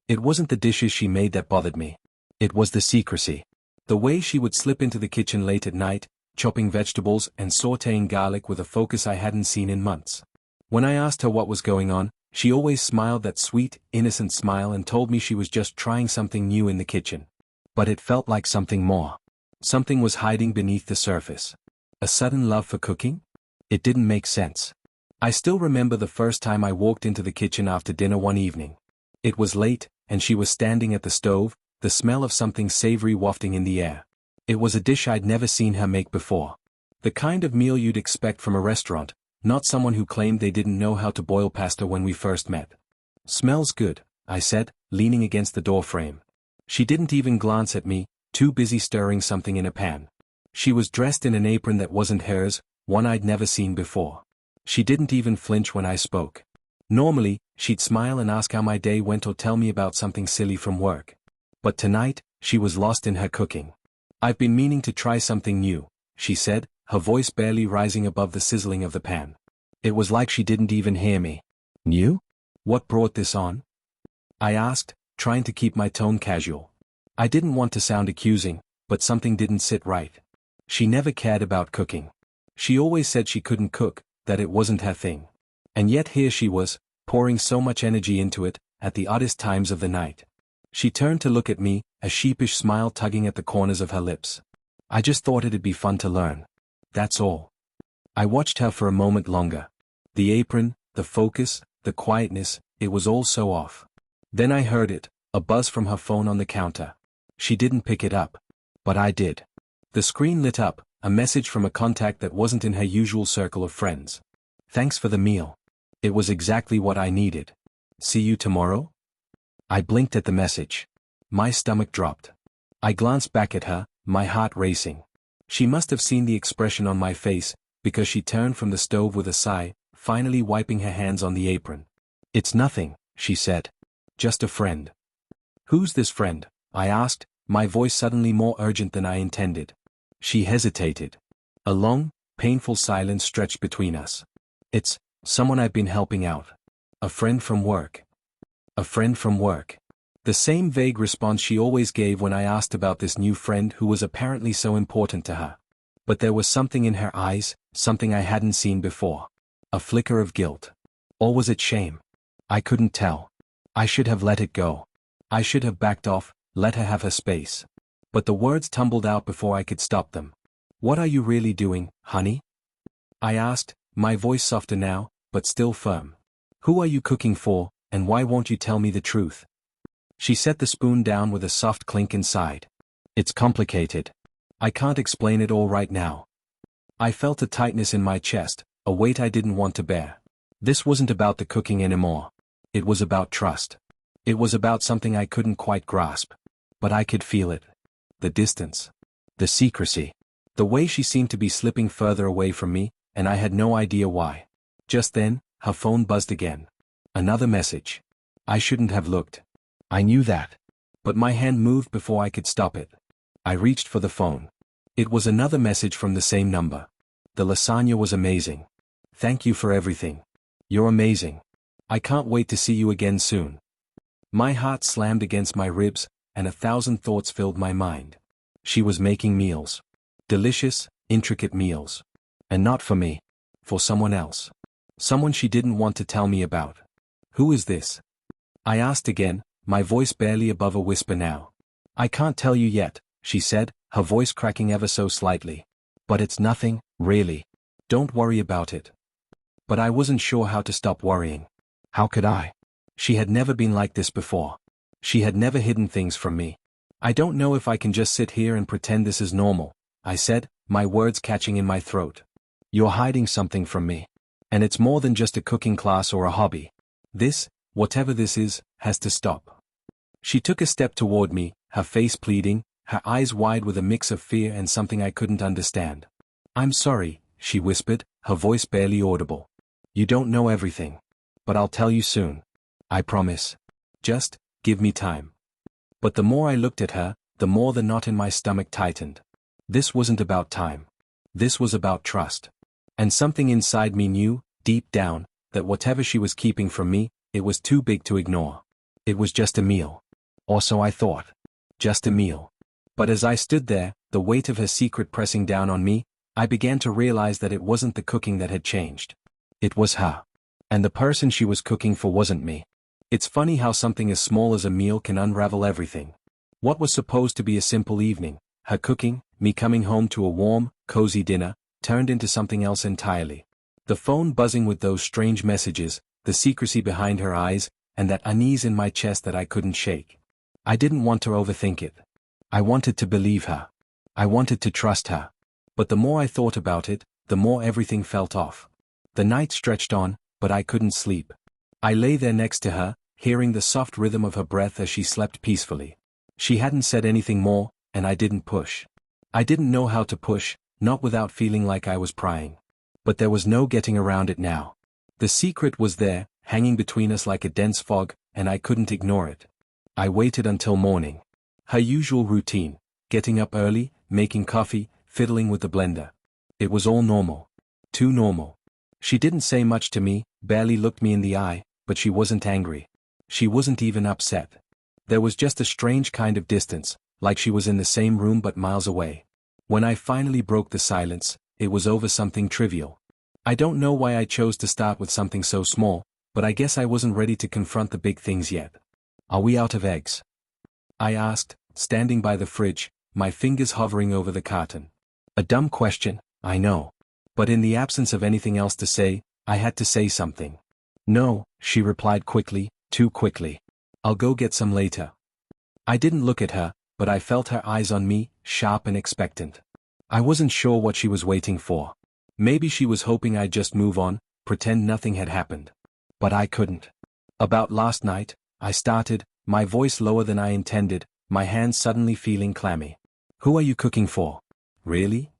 It wasn't the dishes she made that bothered me. It was the secrecy. The way she would slip into the kitchen late at night, chopping vegetables and sautéing garlic with a focus I hadn't seen in months. When I asked her what was going on, she always smiled that sweet, innocent smile and told me she was just trying something new in the kitchen. But it felt like something more. Something was hiding beneath the surface. A sudden love for cooking? It didn't make sense. I still remember the first time I walked into the kitchen after dinner one evening. It was late, and she was standing at the stove, the smell of something savory wafting in the air. It was a dish I'd never seen her make before. The kind of meal you'd expect from a restaurant, not someone who claimed they didn't know how to boil pasta when we first met. "Smells good," I said, leaning against the doorframe. She didn't even glance at me, too busy stirring something in a pan. She was dressed in an apron that wasn't hers, one I'd never seen before. She didn't even flinch when I spoke. Normally, she'd smile and ask how my day went or tell me about something silly from work. But tonight, she was lost in her cooking. "I've been meaning to try something new," she said, her voice barely rising above the sizzling of the pan. It was like she didn't even hear me. "New? What brought this on?" I asked, trying to keep my tone casual. I didn't want to sound accusing, but something didn't sit right. She never cared about cooking. She always said she couldn't cook, that it wasn't her thing. And yet here she was, pouring so much energy into it, at the oddest times of the night. She turned to look at me, a sheepish smile tugging at the corners of her lips. "I just thought it'd be fun to learn. That's all." I watched her for a moment longer. The apron, the focus, the quietness, it was all so off. Then I heard it, a buzz from her phone on the counter. She didn't pick it up. But I did. The screen lit up, a message from a contact that wasn't in her usual circle of friends. "Thanks for the meal. It was exactly what I needed. See you tomorrow?" I blinked at the message. My stomach dropped. I glanced back at her, my heart racing. She must have seen the expression on my face, because she turned from the stove with a sigh, finally wiping her hands on the apron. "It's nothing," she said. "Just a friend." "Who's this friend?" I asked, my voice suddenly more urgent than I intended. She hesitated. A long, painful silence stretched between us. "It's someone I've been helping out. A friend from work." A friend from work. The same vague response she always gave when I asked about this new friend who was apparently so important to her. But there was something in her eyes, something I hadn't seen before. A flicker of guilt. Or was it shame? I couldn't tell. I should have let it go. I should have backed off, let her have her space. But the words tumbled out before I could stop them. "What are you really doing, honey?" I asked, my voice softer now, but still firm. "Who are you cooking for, and why won't you tell me the truth?" She set the spoon down with a soft clink and sighed. "It's complicated. I can't explain it all right now." I felt a tightness in my chest, a weight I didn't want to bear. This wasn't about the cooking anymore. It was about trust. It was about something I couldn't quite grasp. But I could feel it. The distance. The secrecy. The way she seemed to be slipping further away from me, and I had no idea why. Just then, her phone buzzed again. Another message. I shouldn't have looked. I knew that. But my hand moved before I could stop it. I reached for the phone. It was another message from the same number. "The lasagna was amazing. Thank you for everything. You're amazing. I can't wait to see you again soon." My heart slammed against my ribs, and 1,000 thoughts filled my mind. She was making meals. Delicious, intricate meals. And not for me. For someone else. Someone she didn't want to tell me about. "Who is this?" I asked again, my voice barely above a whisper now. "I can't tell you yet," she said, her voice cracking ever so slightly. "But it's nothing, really. Don't worry about it." But I wasn't sure how to stop worrying. How could I? She had never been like this before. She had never hidden things from me. "I don't know if I can just sit here and pretend this is normal," I said, my words catching in my throat. "You're hiding something from me. And it's more than just a cooking class or a hobby. This, whatever this is, has to stop." She took a step toward me, her face pleading, her eyes wide with a mix of fear and something I couldn't understand. "I'm sorry," she whispered, her voice barely audible. "You don't know everything. But I'll tell you soon. I promise. Just, give me time." But the more I looked at her, the more the knot in my stomach tightened. This wasn't about time. This was about trust. And something inside me knew, deep down, that whatever she was keeping from me, it was too big to ignore. It was just a meal. Or so I thought. Just a meal. But as I stood there, the weight of her secret pressing down on me, I began to realize that it wasn't the cooking that had changed. It was her. And the person she was cooking for wasn't me. It's funny how something as small as a meal can unravel everything. What was supposed to be a simple evening, her cooking, me coming home to a warm, cozy dinner, turned into something else entirely. The phone buzzing with those strange messages, the secrecy behind her eyes, and that unease in my chest that I couldn't shake. I didn't want to overthink it. I wanted to believe her. I wanted to trust her. But the more I thought about it, the more everything felt off. The night stretched on, but I couldn't sleep. I lay there next to her, hearing the soft rhythm of her breath as she slept peacefully. She hadn't said anything more, and I didn't push. I didn't know how to push, not without feeling like I was prying. But there was no getting around it now. The secret was there, hanging between us like a dense fog, and I couldn't ignore it. I waited until morning. Her usual routine, getting up early, making coffee, fiddling with the blender. It was all normal. Too normal. She didn't say much to me, barely looked me in the eye, but she wasn't angry. She wasn't even upset. There was just a strange kind of distance, like she was in the same room but miles away. When I finally broke the silence, it was over something trivial. I don't know why I chose to start with something so small, but I guess I wasn't ready to confront the big things yet. Are we out of eggs? I asked, standing by the fridge, my fingers hovering over the carton. A dumb question, I know. But in the absence of anything else to say, I had to say something. No, she replied quickly, too quickly. I'll go get some later. I didn't look at her, but I felt her eyes on me, sharp and expectant. I wasn't sure what she was waiting for. Maybe she was hoping I'd just move on, pretend nothing had happened. But I couldn't. About last night, I started, my voice lower than I intended, my hands suddenly feeling clammy. Who are you cooking for? Really?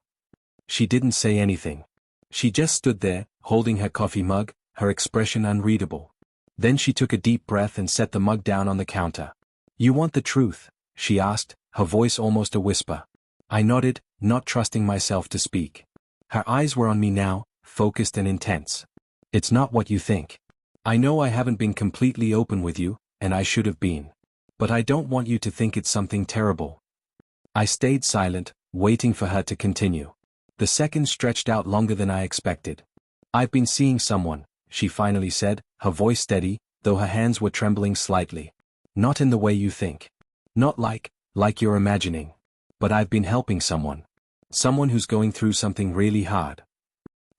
She didn't say anything. She just stood there, holding her coffee mug, her expression unreadable. Then she took a deep breath and set the mug down on the counter. You want the truth? She asked, her voice almost a whisper. I nodded, not trusting myself to speak. Her eyes were on me now, focused and intense. It's not what you think. I know I haven't been completely open with you, and I should have been. But I don't want you to think it's something terrible. I stayed silent, waiting for her to continue. The seconds stretched out longer than I expected. I've been seeing someone, she finally said, her voice steady, though her hands were trembling slightly. Not in the way you think. Not like you're imagining. But I've been helping someone. Someone who's going through something really hard.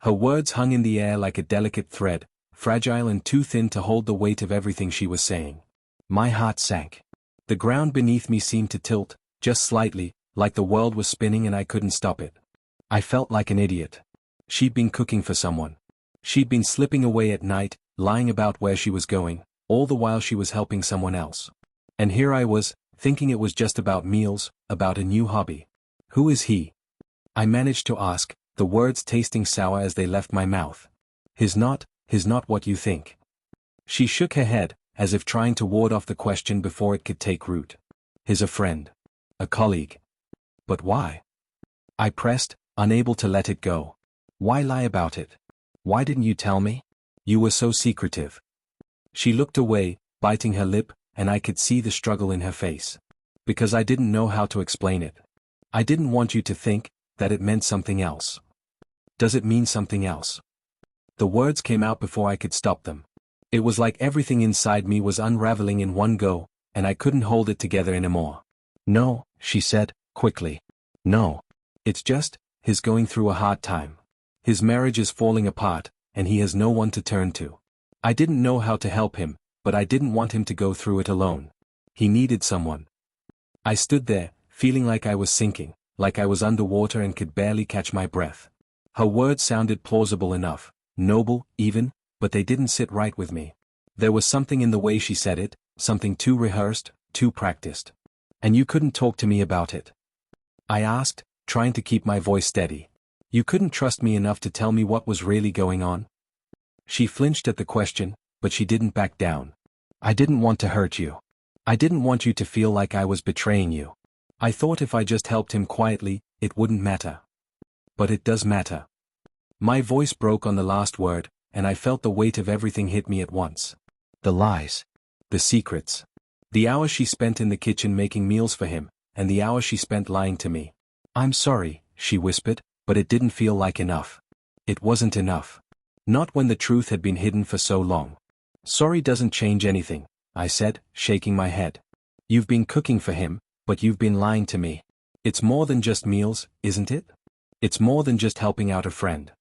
Her words hung in the air like a delicate thread, fragile and too thin to hold the weight of everything she was saying. My heart sank. The ground beneath me seemed to tilt, just slightly, like the world was spinning and I couldn't stop it. I felt like an idiot. She'd been cooking for someone. She'd been slipping away at night, lying about where she was going, all the while she was helping someone else. And here I was, thinking it was just about meals, about a new hobby. Who is he? I managed to ask, the words tasting sour as they left my mouth. He's not what you think. She shook her head, as if trying to ward off the question before it could take root. He's a friend. A colleague. But why? I pressed, unable to let it go. Why lie about it? Why didn't you tell me? You were so secretive. She looked away, biting her lip, and I could see the struggle in her face. Because I didn't know how to explain it. I didn't want you to think that it meant something else. Does it mean something else? The words came out before I could stop them. It was like everything inside me was unraveling in one go, and I couldn't hold it together anymore. No, she said, quickly. No. It's just, he's going through a hard time. His marriage is falling apart, and he has no one to turn to. I didn't know how to help him, but I didn't want him to go through it alone. He needed someone. I stood there, feeling like I was sinking, like I was underwater and could barely catch my breath. Her words sounded plausible enough, noble, even, but they didn't sit right with me. There was something in the way she said it, something too rehearsed, too practiced. And you couldn't talk to me about it? I asked, trying to keep my voice steady. You couldn't trust me enough to tell me what was really going on? She flinched at the question, but she didn't back down. I didn't want to hurt you. I didn't want you to feel like I was betraying you. I thought if I just helped him quietly, it wouldn't matter. But it does matter. My voice broke on the last word, and I felt the weight of everything hit me at once. The lies. The secrets. The hours she spent in the kitchen making meals for him, and the hours she spent lying to me. "I'm sorry," she whispered, but it didn't feel like enough. It wasn't enough. Not when the truth had been hidden for so long. "Sorry doesn't change anything," I said, shaking my head. "You've been cooking for him, but you've been lying to me. It's more than just meals, isn't it? It's more than just helping out a friend.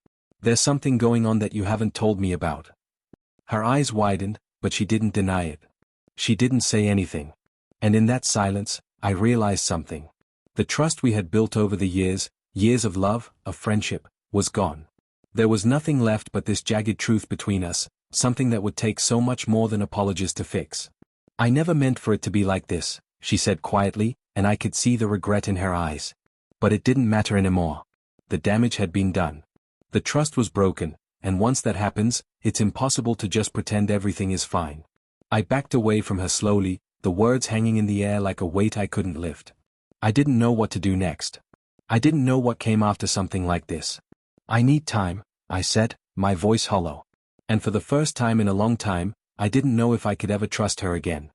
There's something going on that you haven't told me about." Her eyes widened, but she didn't deny it. She didn't say anything. And in that silence, I realized something. The trust we had built over the years, years of love, of friendship, was gone. There was nothing left but this jagged truth between us, something that would take so much more than apologies to fix. "I never meant for it to be like this," she said quietly, and I could see the regret in her eyes. But it didn't matter anymore. The damage had been done. The trust was broken, and once that happens, it's impossible to just pretend everything is fine. I backed away from her slowly, the words hanging in the air like a weight I couldn't lift. I didn't know what to do next. I didn't know what came after something like this. "I need time," I said, my voice hollow. And for the first time in a long time, I didn't know if I could ever trust her again.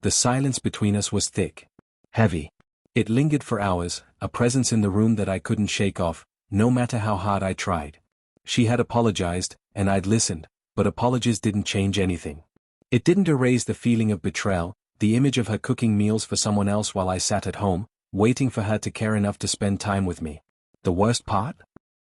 The silence between us was thick. Heavy. It lingered for hours, a presence in the room that I couldn't shake off, no matter how hard I tried. She had apologized, and I'd listened, but apologies didn't change anything. It didn't erase the feeling of betrayal, the image of her cooking meals for someone else while I sat at home, waiting for her to care enough to spend time with me. The worst part?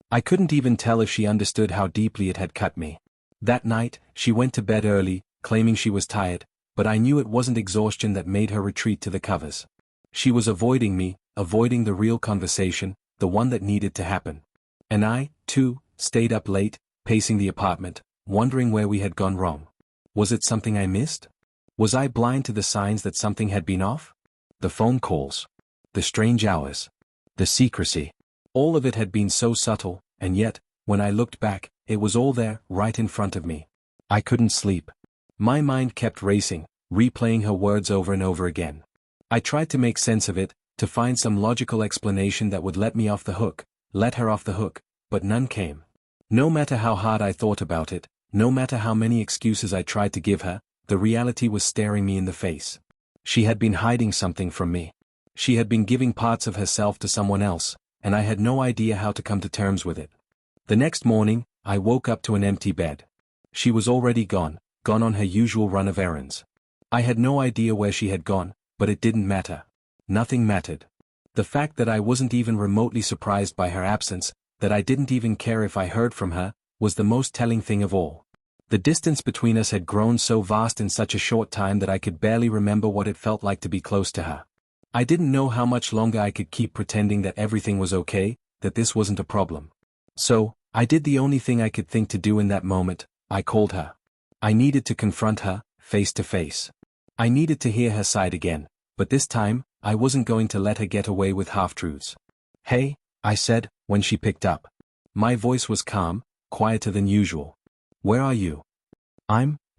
I couldn't even tell if she understood how deeply it had cut me. That night, she went to bed early, claiming she was tired, but I knew it wasn't exhaustion that made her retreat to the covers. She was avoiding me, avoiding the real conversation, the one that needed to happen. And I, too, stayed up late, pacing the apartment, wondering where we had gone wrong. Was it something I missed? Was I blind to the signs that something had been off? The phone calls. The strange hours. The secrecy. All of it had been so subtle, and yet, when I looked back, it was all there, right in front of me. I couldn't sleep. My mind kept racing, replaying her words over and over again. I tried to make sense of it, to find some logical explanation that would let me off the hook, let her off the hook, but none came. No matter how hard I thought about it, no matter how many excuses I tried to give her, the reality was staring me in the face. She had been hiding something from me. She had been giving parts of herself to someone else, and I had no idea how to come to terms with it. The next morning, I woke up to an empty bed. She was already gone on her usual run of errands. I had no idea where she had gone, but it didn't matter. Nothing mattered. The fact that I wasn't even remotely surprised by her absence, that I didn't even care if I heard from her, was the most telling thing of all. The distance between us had grown so vast in such a short time that I could barely remember what it felt like to be close to her. I didn't know how much longer I could keep pretending that everything was okay, that this wasn't a problem. So, I did the only thing I could think to do in that moment. I called her. I needed to confront her, face to face. I needed to hear her side again, but this time, I wasn't going to let her get away with half-truths. "Hey," I said, when she picked up. My voice was calm, quieter than usual. "Where are you?"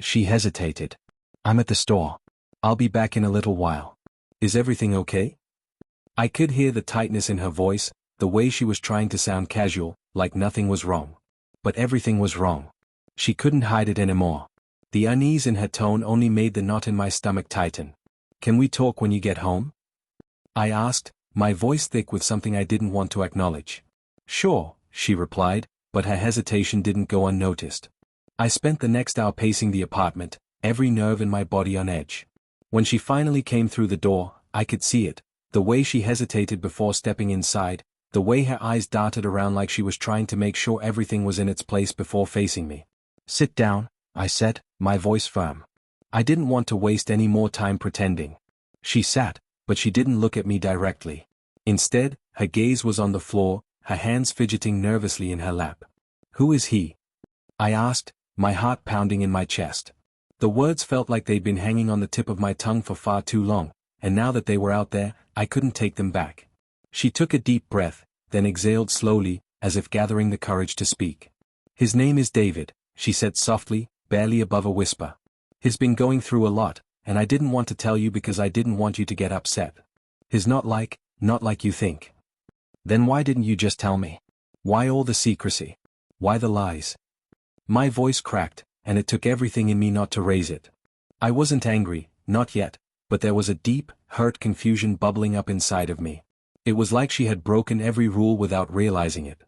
She hesitated. "I'm at the store. I'll be back in a little while. Is everything okay?" I could hear the tightness in her voice, the way she was trying to sound casual, like nothing was wrong. But everything was wrong. She couldn't hide it anymore. The unease in her tone only made the knot in my stomach tighten. "Can we talk when you get home?" I asked, my voice thick with something I didn't want to acknowledge. "Sure," she replied, but her hesitation didn't go unnoticed. I spent the next hour pacing the apartment, every nerve in my body on edge. When she finally came through the door, I could see it, the way she hesitated before stepping inside, the way her eyes darted around like she was trying to make sure everything was in its place before facing me. "Sit down," I said, my voice firm. I didn't want to waste any more time pretending. She sat, but she didn't look at me directly. Instead, her gaze was on the floor, her hands fidgeting nervously in her lap. "Who is he?" I asked, my heart pounding in my chest. The words felt like they'd been hanging on the tip of my tongue for far too long, and now that they were out there, I couldn't take them back. She took a deep breath, then exhaled slowly, as if gathering the courage to speak. "His name is David," she said softly, barely above a whisper. "He's been going through a lot, and I didn't want to tell you because I didn't want you to get upset. He's not like you think." "Then why didn't you just tell me? Why all the secrecy? Why the lies?" My voice cracked, and it took everything in me not to raise it. I wasn't angry, not yet, but there was a deep, hurt confusion bubbling up inside of me. It was like she had broken every rule without realizing it.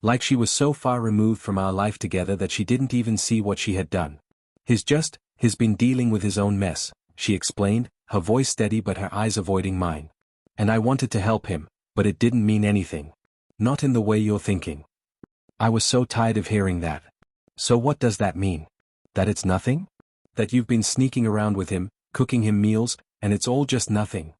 Like she was so far removed from our life together that she didn't even see what she had done. He's been dealing with his own mess, she explained, her voice steady but her eyes avoiding mine. And I wanted to help him, but it didn't mean anything. Not in the way you're thinking. I was so tired of hearing that. So what does that mean? That it's nothing? That you've been sneaking around with him, cooking him meals, and it's all just nothing?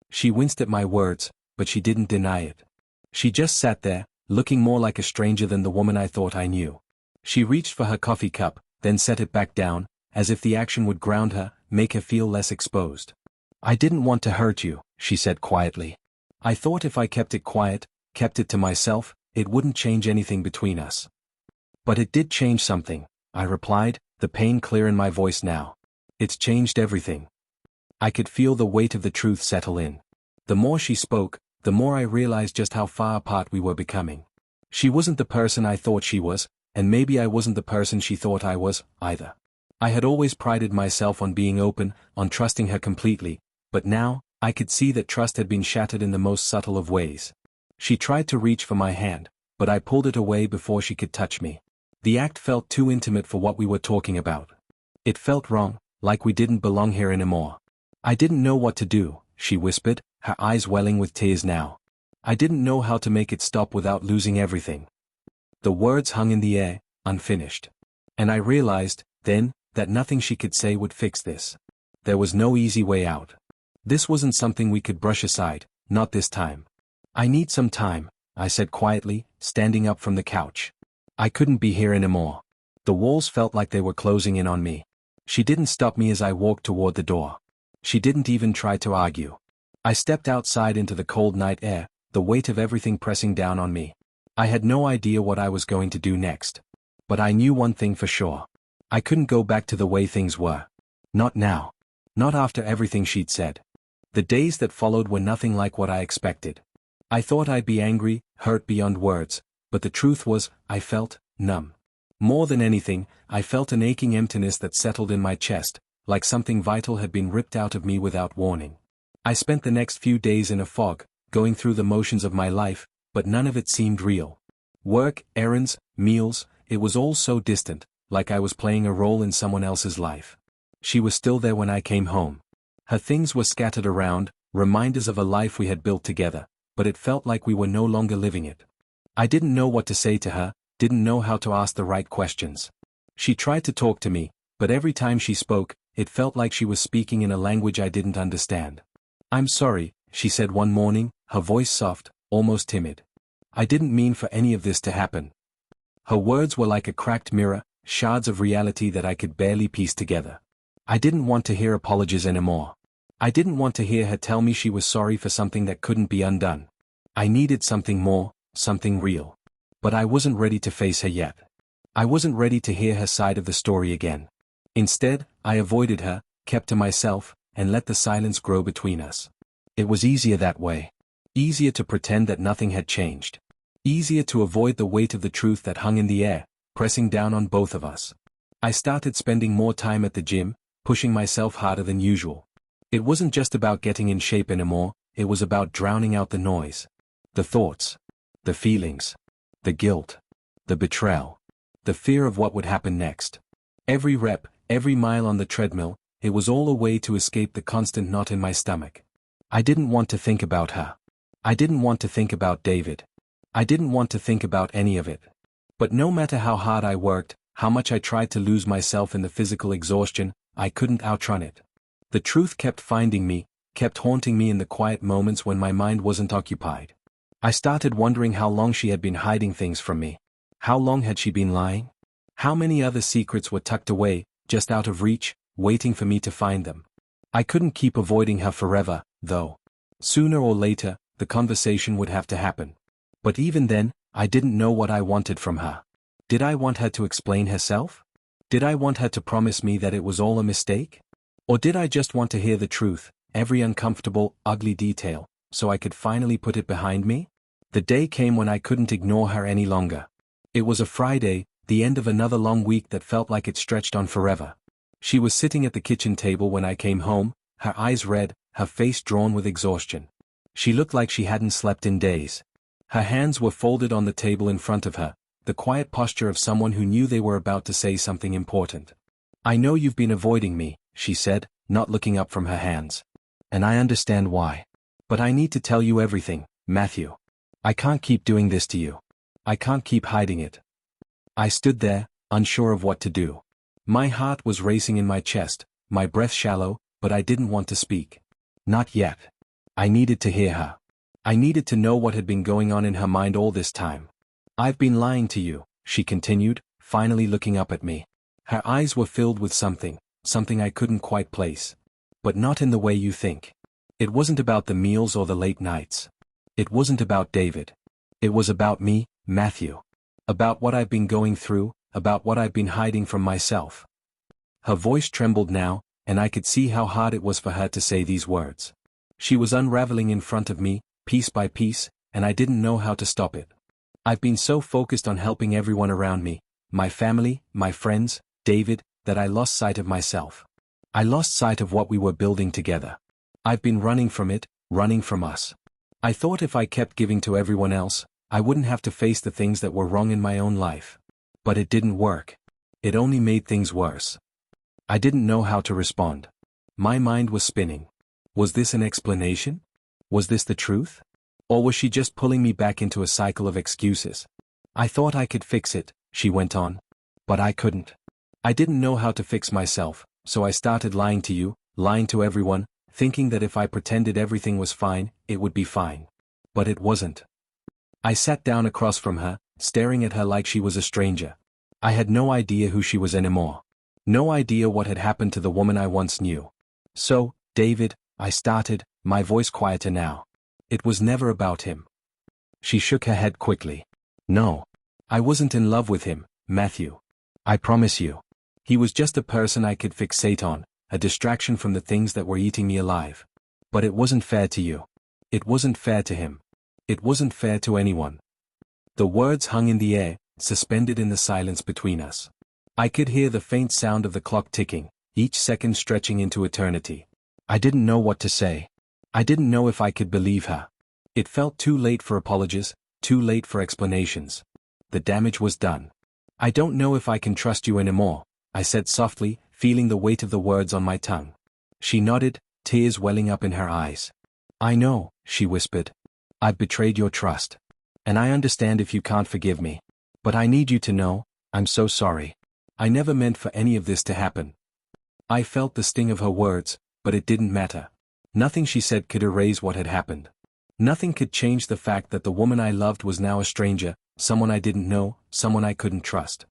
She winced at my words, but she didn't deny it. She just sat there, looking more like a stranger than the woman I thought I knew. She reached for her coffee cup, then set it back down, as if the action would ground her, make her feel less exposed. I didn't want to hurt you, she said quietly. I thought if I kept it quiet, kept it to myself, it wouldn't change anything between us. But it did change something, I replied, the pain clear in my voice now. It's changed everything. I could feel the weight of the truth settle in. The more she spoke, the more I realized just how far apart we were becoming. She wasn't the person I thought she was, and maybe I wasn't the person she thought I was, either. I had always prided myself on being open, on trusting her completely, but now, I could see that trust had been shattered in the most subtle of ways. She tried to reach for my hand, but I pulled it away before she could touch me. The act felt too intimate for what we were talking about. It felt wrong, like we didn't belong here anymore. I didn't know what to do, she whispered, her eyes welling with tears now. I didn't know how to make it stop without losing everything. The words hung in the air, unfinished. And I realized, then, that nothing she could say would fix this. There was no easy way out. This wasn't something we could brush aside, not this time. I need some time, I said quietly, standing up from the couch. I couldn't be here anymore. The walls felt like they were closing in on me. She didn't stop me as I walked toward the door. She didn't even try to argue. I stepped outside into the cold night air, the weight of everything pressing down on me. I had no idea what I was going to do next. But I knew one thing for sure. I couldn't go back to the way things were. Not now. Not after everything she'd said. The days that followed were nothing like what I expected. I thought I'd be angry, hurt beyond words, but the truth was, I felt numb. More than anything, I felt an aching emptiness that settled in my chest, like something vital had been ripped out of me without warning. I spent the next few days in a fog, going through the motions of my life, but none of it seemed real. Work, errands, meals, it was all so distant, like I was playing a role in someone else's life. She was still there when I came home. Her things were scattered around, reminders of a life we had built together, but it felt like we were no longer living it. I didn't know what to say to her, didn't know how to ask the right questions. She tried to talk to me, but every time she spoke, it felt like she was speaking in a language I didn't understand. I'm sorry, she said one morning, her voice soft, almost timid. I didn't mean for any of this to happen. Her words were like a cracked mirror, shards of reality that I could barely piece together. I didn't want to hear apologies anymore. I didn't want to hear her tell me she was sorry for something that couldn't be undone. I needed something more, something real. But I wasn't ready to face her yet. I wasn't ready to hear her side of the story again. Instead, I avoided her, kept to myself, and let the silence grow between us. It was easier that way. Easier to pretend that nothing had changed. Easier to avoid the weight of the truth that hung in the air, pressing down on both of us. I started spending more time at the gym, pushing myself harder than usual. It wasn't just about getting in shape anymore, it was about drowning out the noise. The thoughts. The feelings. The guilt. The betrayal. The fear of what would happen next. Every rep, every mile on the treadmill, it was all a way to escape the constant knot in my stomach. I didn't want to think about her. I didn't want to think about David. I didn't want to think about any of it. But no matter how hard I worked, how much I tried to lose myself in the physical exhaustion, I couldn't outrun it. The truth kept finding me, kept haunting me in the quiet moments when my mind wasn't occupied. I started wondering how long she had been hiding things from me. How long had she been lying? How many other secrets were tucked away, just out of reach, waiting for me to find them? I couldn't keep avoiding her forever, though. Sooner or later, the conversation would have to happen. But even then, I didn't know what I wanted from her. Did I want her to explain herself? Did I want her to promise me that it was all a mistake? Or did I just want to hear the truth, every uncomfortable, ugly detail, so I could finally put it behind me? The day came when I couldn't ignore her any longer. It was a Friday, the end of another long week that felt like it stretched on forever. She was sitting at the kitchen table when I came home, her eyes red, her face drawn with exhaustion. She looked like she hadn't slept in days. Her hands were folded on the table in front of her, the quiet posture of someone who knew they were about to say something important. "I know you've been avoiding me," she said, not looking up from her hands. "And I understand why. But I need to tell you everything, Matthew. I can't keep doing this to you. I can't keep hiding it." I stood there, unsure of what to do. My heart was racing in my chest, my breath shallow, but I didn't want to speak. Not yet. I needed to hear her. I needed to know what had been going on in her mind all this time. "I've been lying to you," she continued, finally looking up at me. Her eyes were filled with something I couldn't quite place. "But not in the way you think. It wasn't about the meals or the late nights. It wasn't about David. It was about me, Matthew. About what I've been going through, about what I've been hiding from myself." Her voice trembled now, and I could see how hard it was for her to say these words. She was unraveling in front of me, piece by piece, and I didn't know how to stop it. I've been so focused on helping everyone around me, my family, my friends, David, that I lost sight of myself. I lost sight of what we were building together. I've been running from it, running from us. I thought if I kept giving to everyone else, I wouldn't have to face the things that were wrong in my own life. But it didn't work. It only made things worse. I didn't know how to respond. My mind was spinning. Was this an explanation? Was this the truth? Or was she just pulling me back into a cycle of excuses? "I thought I could fix it," she went on. "But I couldn't. I didn't know how to fix myself, so I started lying to you, lying to everyone, thinking that if I pretended everything was fine, it would be fine. But it wasn't." I sat down across from her, staring at her like she was a stranger. I had no idea who she was anymore. No idea what had happened to the woman I once knew. "So, David," I started, my voice quieter now. "It was never about him." She shook her head quickly. "No. I wasn't in love with him, Matthew. I promise you. He was just a person I could fixate on, a distraction from the things that were eating me alive. But it wasn't fair to you. It wasn't fair to him. It wasn't fair to anyone." The words hung in the air, suspended in the silence between us. I could hear the faint sound of the clock ticking, each second stretching into eternity. I didn't know what to say. I didn't know if I could believe her. It felt too late for apologies, too late for explanations. The damage was done. "I don't know if I can trust you anymore," I said softly, feeling the weight of the words on my tongue. She nodded, tears welling up in her eyes. "I know," she whispered. "I've betrayed your trust. And I understand if you can't forgive me. But I need you to know, I'm so sorry. I never meant for any of this to happen." I felt the sting of her words, but it didn't matter. Nothing she said could erase what had happened. Nothing could change the fact that the woman I loved was now a stranger, someone I didn't know, someone I couldn't trust.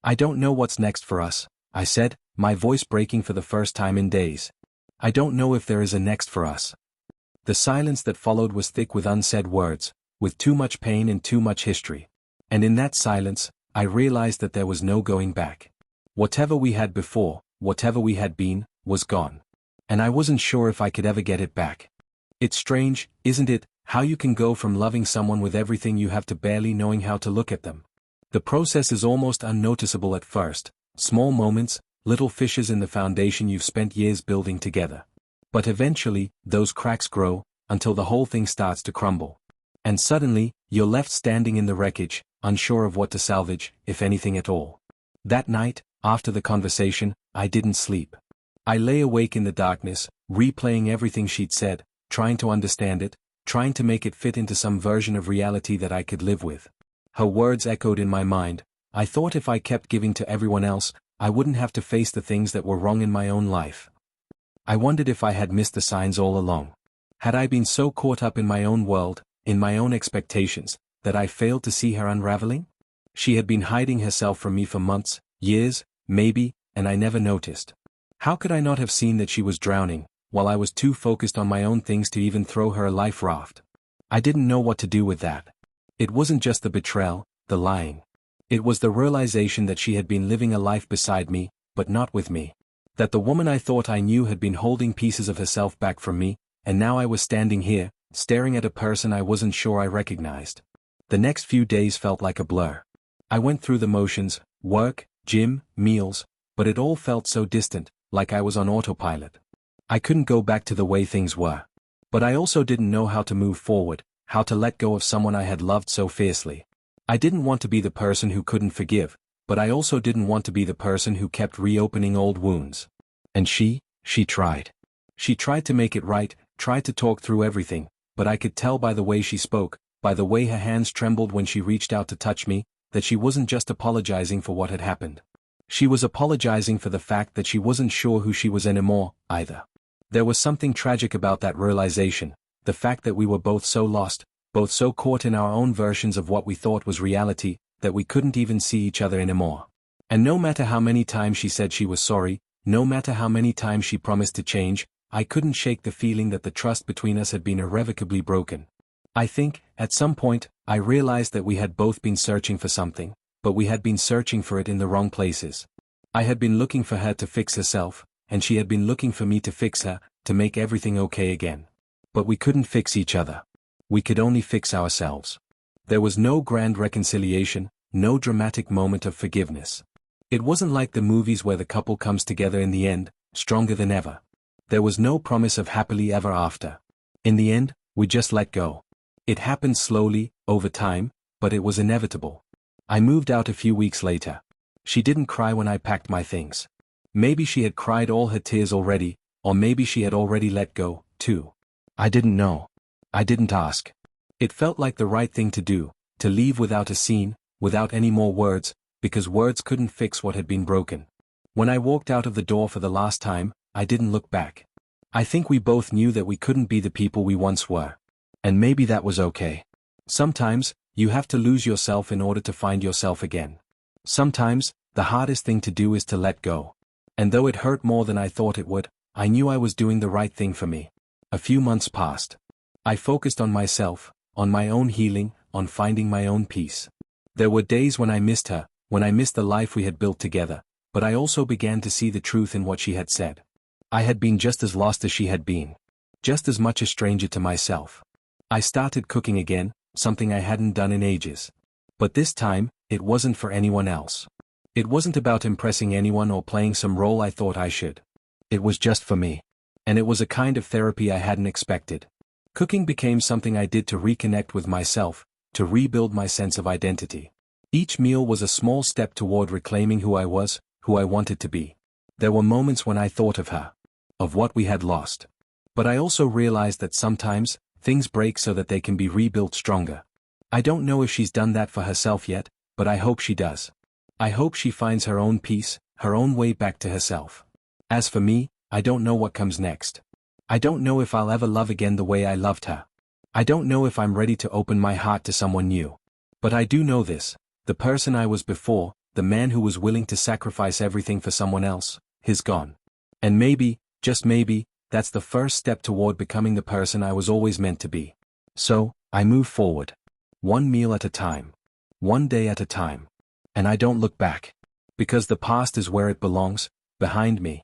"I don't know what's next for us," I said, my voice breaking for the first time in days. "I don't know if there is a next for us." The silence that followed was thick with unsaid words, with too much pain and too much history. And in that silence, I realized that there was no going back. Whatever we had before, whatever we had been, was gone. And I wasn't sure if I could ever get it back. It's strange, isn't it, how you can go from loving someone with everything you have to barely knowing how to look at them. The process is almost unnoticeable at first, small moments, little fissures in the foundation you've spent years building together. But eventually, those cracks grow, until the whole thing starts to crumble. And suddenly, you're left standing in the wreckage, unsure of what to salvage, if anything at all. That night, after the conversation, I didn't sleep. I lay awake in the darkness, replaying everything she'd said, trying to understand it, trying to make it fit into some version of reality that I could live with. Her words echoed in my mind. I thought if I kept giving to everyone else, I wouldn't have to face the things that were wrong in my own life. I wondered if I had missed the signs all along. Had I been so caught up in my own world, in my own expectations, that I failed to see her unraveling? She had been hiding herself from me for months, years, maybe, and I never noticed. How could I not have seen that she was drowning, while I was too focused on my own things to even throw her a life raft? I didn't know what to do with that. It wasn't just the betrayal, the lying. It was the realization that she had been living a life beside me, but not with me. That the woman I thought I knew had been holding pieces of herself back from me, and now I was standing here, staring at a person I wasn't sure I recognized. The next few days felt like a blur. I went through the motions, work, gym, meals, but it all felt so distant, like I was on autopilot. I couldn't go back to the way things were. But I also didn't know how to move forward, how to let go of someone I had loved so fiercely. I didn't want to be the person who couldn't forgive, but I also didn't want to be the person who kept reopening old wounds. And she tried. She tried to make it right, tried to talk through everything, but I could tell by the way she spoke, by the way her hands trembled when she reached out to touch me, that she wasn't just apologizing for what had happened. She was apologizing for the fact that she wasn't sure who she was anymore, either. There was something tragic about that realization, the fact that we were both so lost, both so caught in our own versions of what we thought was reality, that we couldn't even see each other anymore. And no matter how many times she said she was sorry, no matter how many times she promised to change, I couldn't shake the feeling that the trust between us had been irrevocably broken. I think, at some point, I realized that we had both been searching for something, but we had been searching for it in the wrong places. I had been looking for her to fix herself, and she had been looking for me to fix her, to make everything okay again. But we couldn't fix each other. We could only fix ourselves. There was no grand reconciliation, no dramatic moment of forgiveness. It wasn't like the movies where the couple comes together in the end, stronger than ever. There was no promise of happily ever after. In the end, we just let go. It happened slowly, over time, but it was inevitable. I moved out a few weeks later. She didn't cry when I packed my things. Maybe she had cried all her tears already, or maybe she had already let go, too. I didn't know. I didn't ask. It felt like the right thing to do, to leave without a scene, without any more words, because words couldn't fix what had been broken. When I walked out of the door for the last time, I didn't look back. I think we both knew that we couldn't be the people we once were. And maybe that was okay. Sometimes, you have to lose yourself in order to find yourself again. Sometimes, the hardest thing to do is to let go. And though it hurt more than I thought it would, I knew I was doing the right thing for me. A few months passed. I focused on myself, on my own healing, on finding my own peace. There were days when I missed her, when I missed the life we had built together, but I also began to see the truth in what she had said. I had been just as lost as she had been. Just as much a stranger to myself. I started cooking again, something I hadn't done in ages. But this time, it wasn't for anyone else. It wasn't about impressing anyone or playing some role I thought I should. It was just for me. And it was a kind of therapy I hadn't expected. Cooking became something I did to reconnect with myself, to rebuild my sense of identity. Each meal was a small step toward reclaiming who I was, who I wanted to be. There were moments when I thought of her, of what we had lost. But I also realized that sometimes, things break so that they can be rebuilt stronger. I don't know if she's done that for herself yet, but I hope she does. I hope she finds her own peace, her own way back to herself. As for me, I don't know what comes next. I don't know if I'll ever love again the way I loved her. I don't know if I'm ready to open my heart to someone new. But I do know this, the person I was before, the man who was willing to sacrifice everything for someone else, is gone. And maybe, just maybe, that's the first step toward becoming the person I was always meant to be. So, I move forward. One meal at a time. One day at a time. And I don't look back. Because the past is where it belongs, behind me,